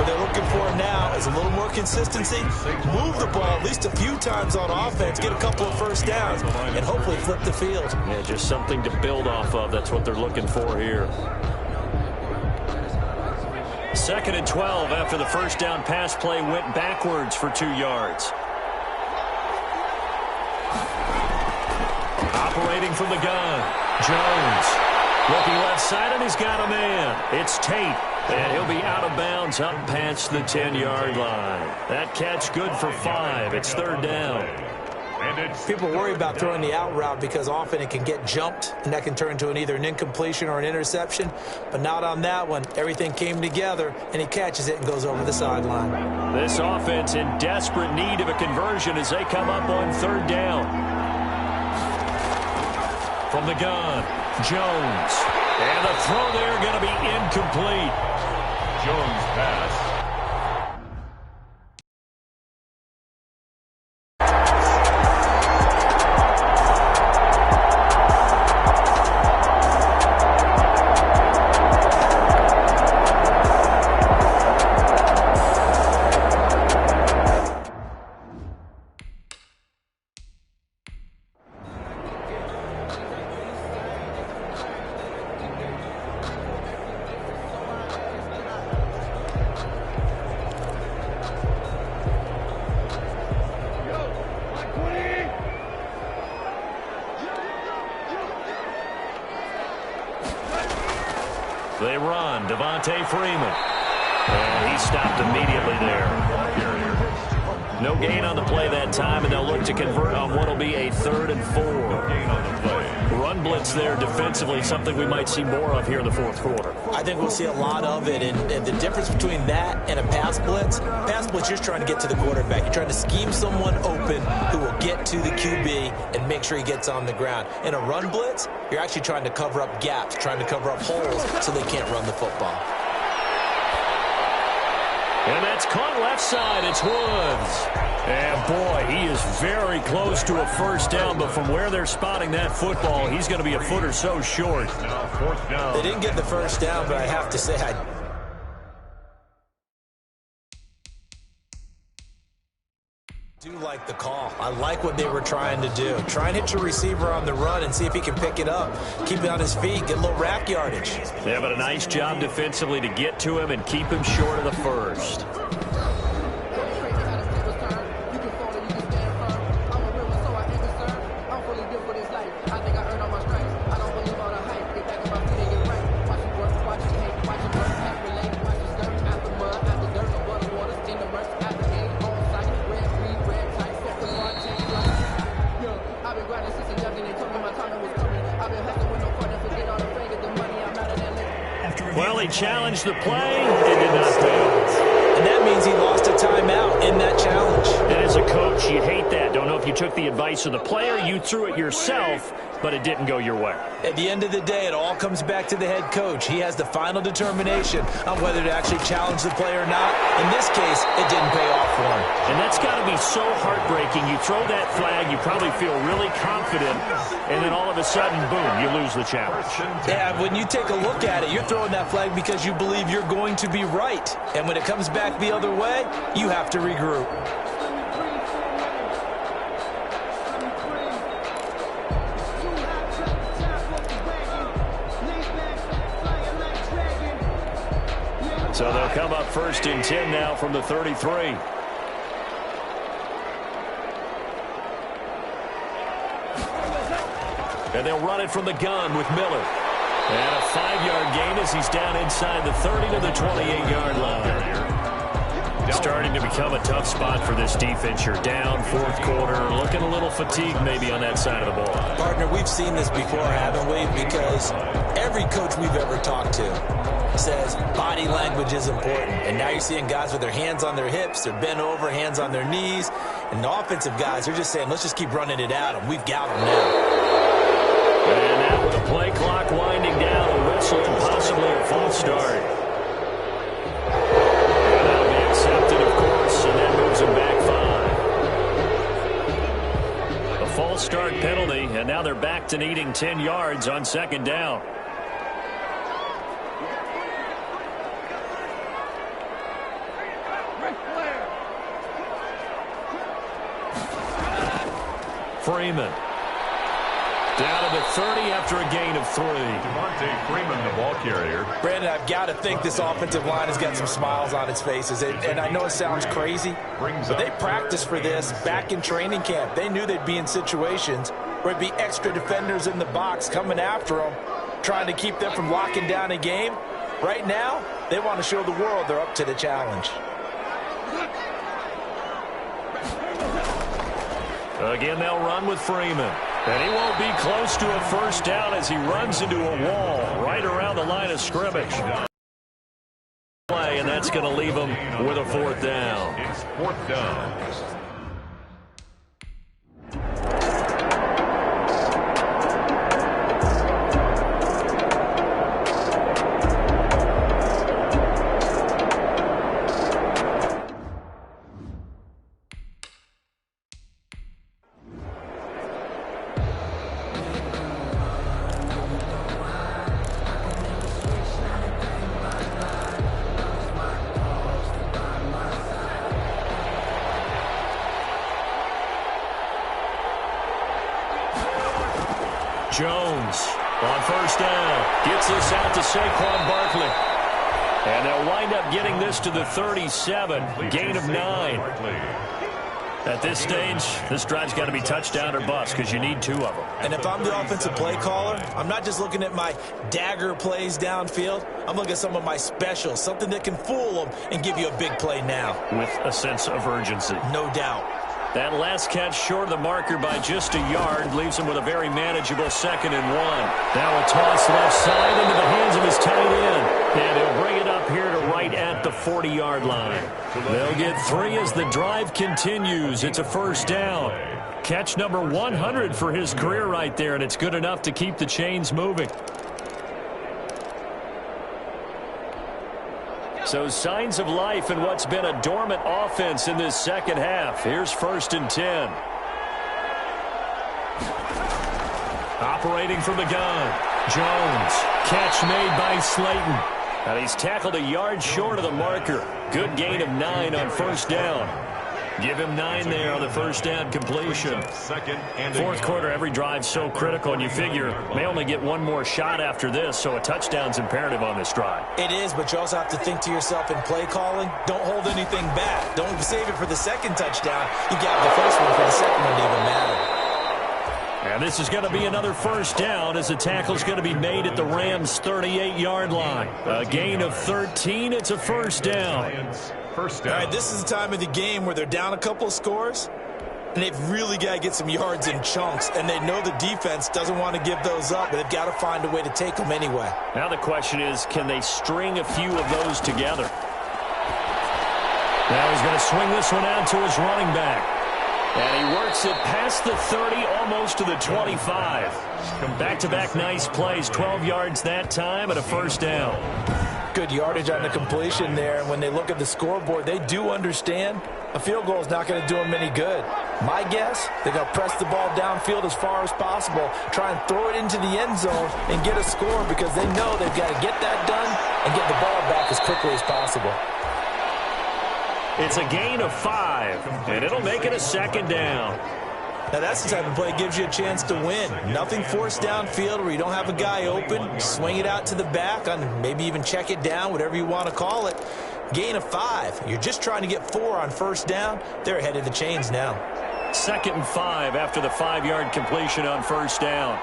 What they're looking for now is a little more consistency. Move the ball at least a few times on offense, get a couple of first downs, and hopefully flip the field. Yeah, just something to build off of. That's what they're looking for here. 2nd and 12 after the first down pass play went backwards for 2 yards. Operating from the gun, Jones. Looking left side, and he's got a man. It's Tate, and he'll be out of bounds up past the 10-yard line. That catch good for 5. It's 3rd down. People worry about throwing the out route because often it can get jumped, and that can turn into either an incompletion or an interception. But not on that one. Everything came together, and he catches it and goes over the sideline. This offense in desperate need of a conversion as they come up on 3rd down. From the gun, Jones. And the throw there going to be incomplete. Jones pass. They run, Devontae Freeman. And he stopped immediately there. No gain on the play that time, and they'll look to convert on what will be a 3rd and 4. Gain on the play. Run blitz there defensively, something we might see more of here in the 4th quarter. I think we'll see a lot of it, and the difference between that and a pass blitz, you're just trying to get to the quarterback. You're trying to scheme someone open who will get to the QB and make sure he gets on the ground. In a run blitz, you're actually trying to cover up gaps, trying to cover up holes so they can't run the football. And that's caught left side. It's Woods. And, boy, he is very close to a first down, but from where they're spotting that football, he's going to be a foot or so short. Now 4th down. They didn't get the first down, but I have to say I do like the call. I like what they were trying to do. Try and hit your receiver on the run and see if he can pick it up. Keep it on his feet. Get a little rack yardage. Yeah, but a nice job defensively to get to him and keep him short of the first. Well, he challenged the play. It did not pay off. And that means he lost a timeout in that challenge. And as a coach, you hate that. Don't know if you took the advice of the player, you threw it yourself, but it didn't go your way. At the end of the day, it all comes back to the head coach. He has the final determination on whether to actually challenge the play or not. In this case, it didn't pay off for him. And that's got to be so heartbreaking. You throw that flag, you probably feel really confident, and then all of a sudden, boom, you lose the challenge. Yeah, when you take a look at it, you're throwing that flag because you believe you're going to be right. And when it comes back the other way, you have to regroup. So they'll come up 1st and 10 now from the 33. And they'll run it from the gun with Miller. And a 5-yard gain as he's down inside the 30 to the 28-yard line. Starting to become a tough spot for this defense. You're down fourth quarter, looking a little fatigued maybe on that side of the ball. Partner, we've seen this before, haven't we? Because every coach we've ever talked to says body language is important. And now you're seeing guys with their hands on their hips, they're bent over, hands on their knees. And the offensive guys are just saying, let's just keep running it at them. We've got them now. And now with the play clock winding down, a whistle and possibly a false start. Accepted, of course, and that moves him back 5. A false start penalty, and now they're back to needing 10 yards on second down. Freeman. Down to the 30 after a gain of 3. Devontae Freeman, the ball carrier. Brandon, I've got to think this offensive line has got some smiles on its faces. And I know it sounds crazy, but they practiced for this back in training camp. They knew they'd be in situations where it'd be extra defenders in the box coming after them, trying to keep them from locking down a game. Right now, they want to show the world they're up to the challenge. Again, they'll run with Freeman. And he won't be close to a first down as he runs into a wall right around the line of scrimmage. And that's going to leave him with a fourth down. It's fourth down. Jones on first down gets this out to Saquon Barkley. And they'll wind up getting this to the 37, gain of 9. At this stage, this drive's got to be touchdown or bust because you need 2 of them. And if I'm the offensive play caller, I'm not just looking at my dagger plays downfield. I'm looking at some of my specials, something that can fool them and give you a big play now. With a sense of urgency. No doubt. That last catch short of the marker by just a yard leaves him with a very manageable 2nd and 1. Now a toss left side into the hands of his tight end. And he'll bring it up here to right at the 40-yard line. They'll get 3 as the drive continues. It's a first down. Catch number 100 for his career right there, and it's good enough to keep the chains moving. So signs of life in what's been a dormant offense in this second half. Here's 1st and 10. Operating from the gun. Jones. Catch made by Slayton. And he's tackled a yard short of the marker. Good gain of 9 on first down. Give him 9 there on the first down completion. Fourth quarter, every drive so critical, and you figure may only get 1 more shot after this, so a touchdown's imperative on this drive. It is, but you also have to think to yourself in play calling, don't hold anything back. Don't save it for the second touchdown. You got the first one for the second one to even matter. And this is going to be another first down as the tackle's going to be made at the Rams' 38-yard line. A gain of 13. It's a first down. First down. All right, this is the time of the game where they're down a couple of scores, and they've really got to get some yards in chunks, and they know the defense doesn't want to give those up, but they've got to find a way to take them anyway. Now the question is, can they string a few of those together? Now he's going to swing this one out to his running back. And he works it past the 30, almost to the 25. Back-to-back nice plays, 12 yards that time, and a first down. Good yardage on the completion there, and when they look at the scoreboard, they do understand a field goal is not going to do them any good. My guess, they're going to press the ball downfield as far as possible, try and throw it into the end zone and get a score because they know they've got to get that done and get the ball back as quickly as possible. It's a gain of 5, and it'll make it a second down. Now that's the type of play that gives you a chance to win. Nothing forced downfield where you don't have a guy open. Swing it out to the back, on maybe even check it down, whatever you want to call it. Gain of 5. You're just trying to get 4 on first down. They're ahead of the chains now. 2nd and 5 after the 5-yard completion on first down.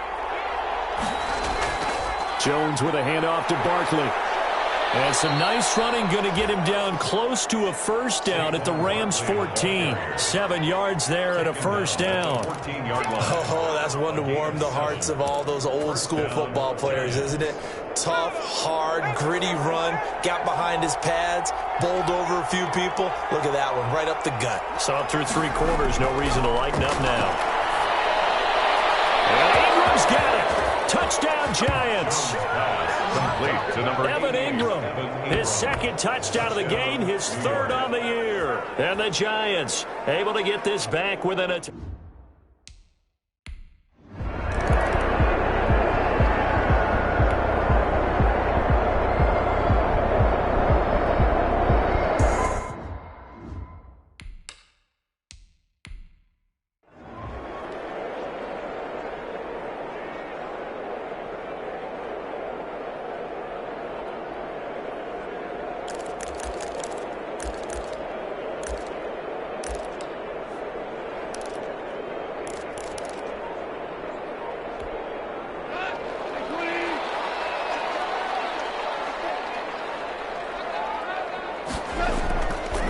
Jones with a handoff to Barkley. And some nice running going to get him down close to a first down at the Rams 14. 7 yards there at a first down. 14-yard line. Oh, that's one to warm the hearts of all those old-school football players, isn't it? Tough, hard, gritty run. Got behind his pads, bowled over a few people. Look at that one, right up the gut. Saw it through 3 quarters. No reason to lighten up now. And Ingram's got it. Touchdown, Giants. Complete to number Evan Ingram, his second touchdown of the game, his third on the year. And the Giants able to get this back within a...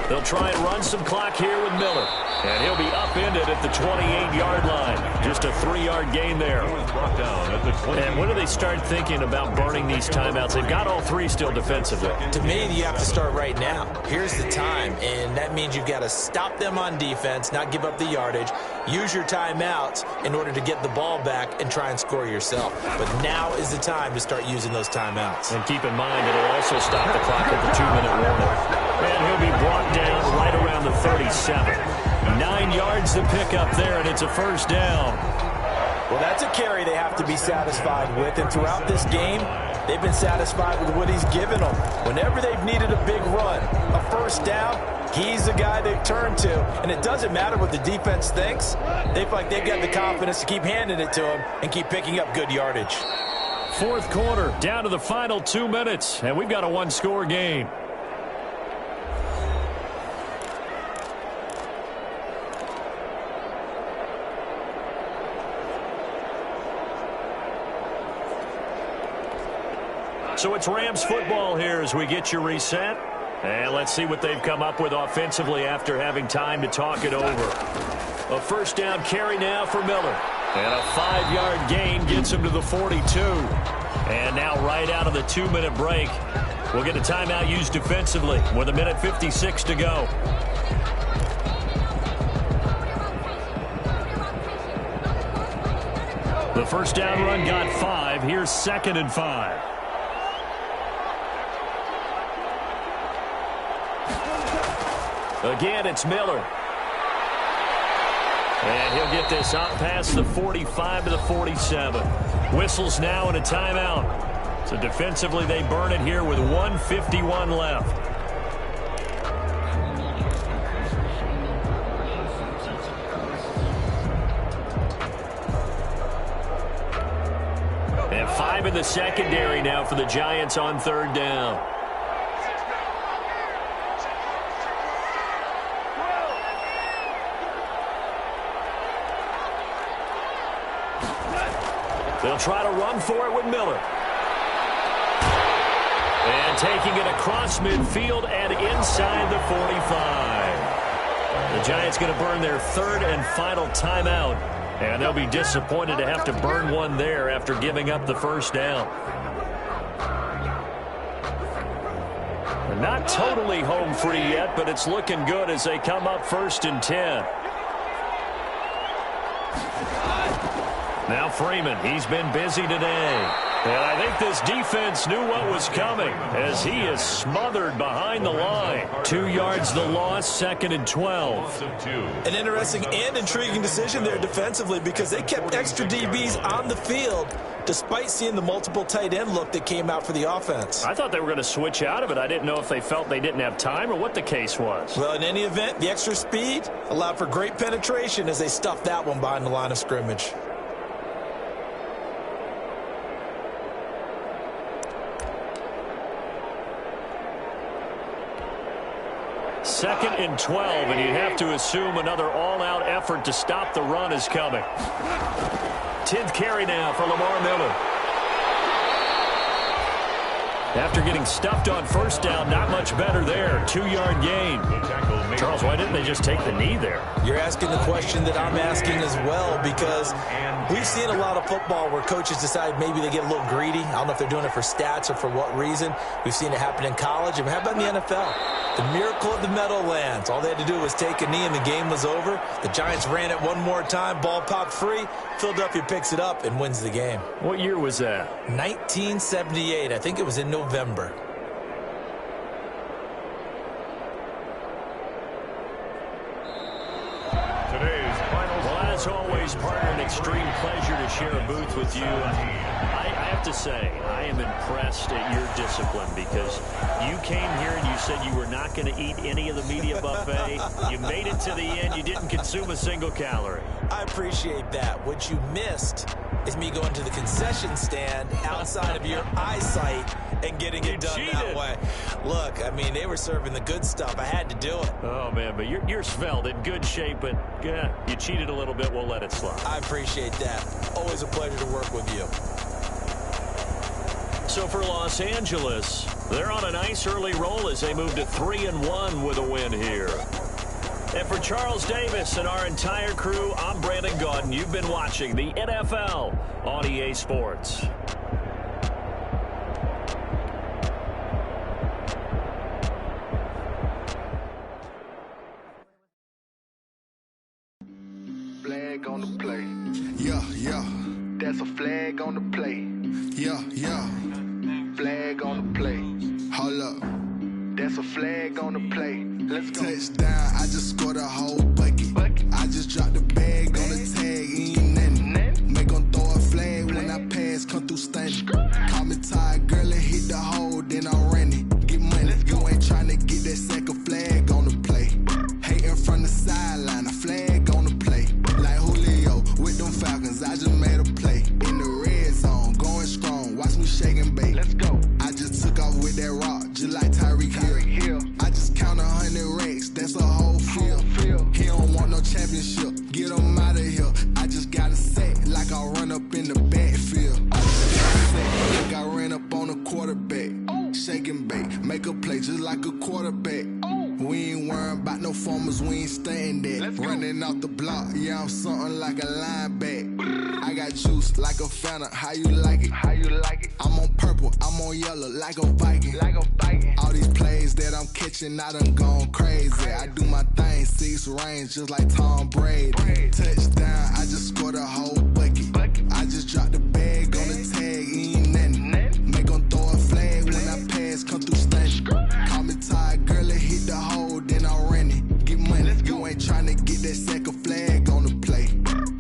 They'll try and run some clock here with Miller. And he'll be upended at the 28-yard line. Just a 3-yard gain there. brought down at the 20. And when do they start thinking about burning these timeouts? They've got all 3 still defensively. To me, you have to start right now. Here's the time, and that means you've got to stop them on defense, not give up the yardage, use your timeouts in order to get the ball back and try and score yourself. But now is the time to start using those timeouts. And keep in mind, it'll also stop the clock at the 2-minute warning. And he'll be brought down right around the 37. 9 yards to pick up there, and it's a first down. Well, that's a carry they have to be satisfied with, and throughout this game, they've been satisfied with what he's given them. Whenever they've needed a big run, a first down, he's the guy they turn to. And it doesn't matter what the defense thinks. They feel like they've got the confidence to keep handing it to him and keep picking up good yardage. Fourth quarter, down to the final 2 minutes, and we've got a 1-score game. So it's Rams football here as we get you reset. And let's see what they've come up with offensively after having time to talk it over. A first down carry now for Miller. And a 5-yard gain gets him to the 42. And now right out of the 2-minute break, we'll get a timeout used defensively with 1:56 to go. The first down run got 5. Here's 2nd and 5. Again, it's Miller. And he'll get this up past the 45 to the 47. Whistles now and a timeout. So defensively, they burn it here with 1:51 left. And 5 in the secondary now for the Giants on 3rd down. They'll try to run for it with Miller. And taking it across midfield and inside the 45. The Giants going to burn their 3rd and final timeout. And they'll be disappointed to have to burn one there after giving up the first down. They're not totally home free yet, but it's looking good as they come up 1st and 10. Now Freeman, he's been busy today. And I think this defense knew what was coming as he is smothered behind the line. 2 yards the loss, 2nd and 12. An interesting and intriguing decision there defensively because they kept extra DBs on the field despite seeing the multiple tight end look that came out for the offense. I thought they were going to switch out of it. I didn't know if they felt they didn't have time or what the case was. Well, in any event, the extra speed allowed for great penetration as they stuffed that one behind the line of scrimmage. 2nd and 12, and you have to assume another all-out effort to stop the run is coming. 10th carry now for Lamar Miller. After getting stuffed on first down, not much better there. 2-yard gain. Charles, why didn't they just take the knee there? You're asking the question that I'm asking as well, because we've seen a lot of football where coaches decide maybe they get a little greedy. I don't know if they're doing it for stats or for what reason. We've seen it happen in college. And how about in the NFL? The miracle of the Meadowlands. All they had to do was take a knee and the game was over. The Giants ran it one more time. Ball popped free. Philadelphia picks it up and wins the game. What year was that? 1978. I think it was in November. Well, as always, partner, an extreme pleasure to share a booth with you. I have to say, I am impressed at your discipline, because you came here and you said you were not going to eat any of the media buffet. You made it to the end. You didn't consume a single calorie. I appreciate that. What you missed is me going to the concession stand outside of your eyesight and getting it done that way. Look, I mean, they were serving the good stuff. I had to do it. Oh, man, but you're svelte, in good shape, but you cheated a little bit. We'll let it slide. I appreciate that. Always a pleasure to work with you. So for Los Angeles, they're on a nice early roll as they move to 3-1 with a win here. And for Charles Davis and our entire crew, I'm Brandon Gaudin. You've been watching the NFL on EA Sports. Flag on the play. Yeah, yeah. That's a flag on the play. Yeah, yeah. Flag on the play. Hold up. That's a flag on the play. Let's go. Touchdown, I just scored a whole bucket. I just dropped the bag on the tag, ain't nothing. Make them throw a flag when I pass, come through stunning. Call me tired, girl, and hit the hole, then I'm running. Get money, you ain't tryna get that second flag on the play. Hating from the sideline, a flag on the play. Like Julio with them Falcons, I just made a play. In the red zone, going strong, watch me shake and bake. Let's go. I just took off with that rock, just like Tyreek Hill. I just count 100 racks, that's a whole field. He don't want no championship, get him out of here. I just got a set, like I run up in the backfield. I just got a set, like I ran up on a quarterback. Shake and bake, make a play just like a quarterback. We ain't worrying about no formers, we ain't staying there. Running off the block, yeah, I'm something like a linebacker. I got juice like a Fanta, how you like it? How you like it? I'm on purple, I'm on yellow, like a Viking. Like a Viking. All these plays that I'm catching, I done gone crazy. I do my thing, 6 range, just like Tom Brady. Touchdown, I just scored a whole bucket. I just dropped the bag on the tag, ain't nothing. Make them throw a flag when I pass, come through stunning. Call me tired, girl, and hit the hole, then I'm running. Get money, you ain't tryna get that second flag on the play.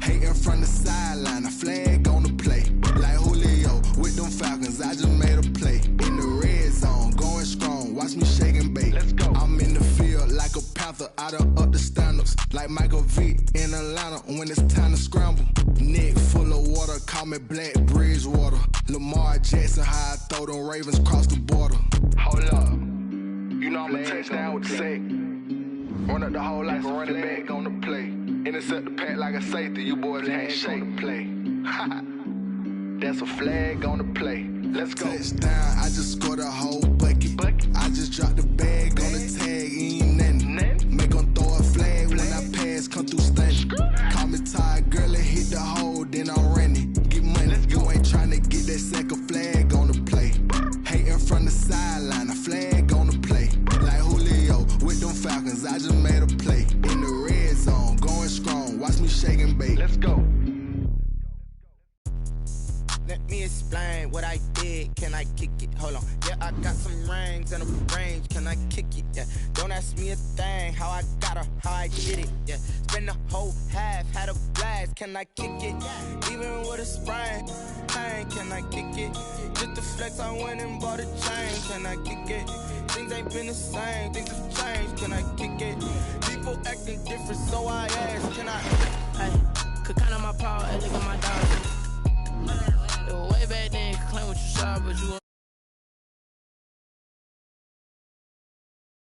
Hating from the sideline, a flag on the play. Like Julio with them Falcons, I just made a play. In the red zone, going strong, watch me shake and bake. Let's go. I'm in the field like a Panther, I done up the standards. Like Michael Vick in Atlanta when it's time to scramble. Neck full of water, call me Black Bridgewater. Lamar Jackson, how I throw them Ravens cross the border. Hold up. You know I'm a touchdown with the sack. Run up the hole like a running back on the play. Intercept the pack like a safety. You boys can't shake the play. That's a flag on the play. Let's go. Touchdown, I just scored a whole bucket. I just dropped the bag on the tag, ain't nothing. Make them throw a flag when I pass, come through stunning. Call me tired, girl, and hit the hole, then I'm running. Get money, you ain't tryna get that second flag on the play. Hating from the sideline, a flag on the play. Like Julio with them Falcons, I just made a play. In the red zone, going strong, watch me shake and bake. Let's go. Let me explain what I did. Can I kick it? Hold on. Yeah, I got some rings and a range. Can I kick it? Yeah. Don't ask me a thing. How I got her, how I get it. Yeah. Spend the whole half, had a blast. Can I kick it? Even with a sprain. Pain, can I kick it? Just the flex, I went and bought a chain. Can I kick it? Things ain't been the same. Things have changed. Can I kick it? People acting different, so I ask. Can I? Hey, could count on my power and look at my dollars. Way back then, you could claim what you saw, but you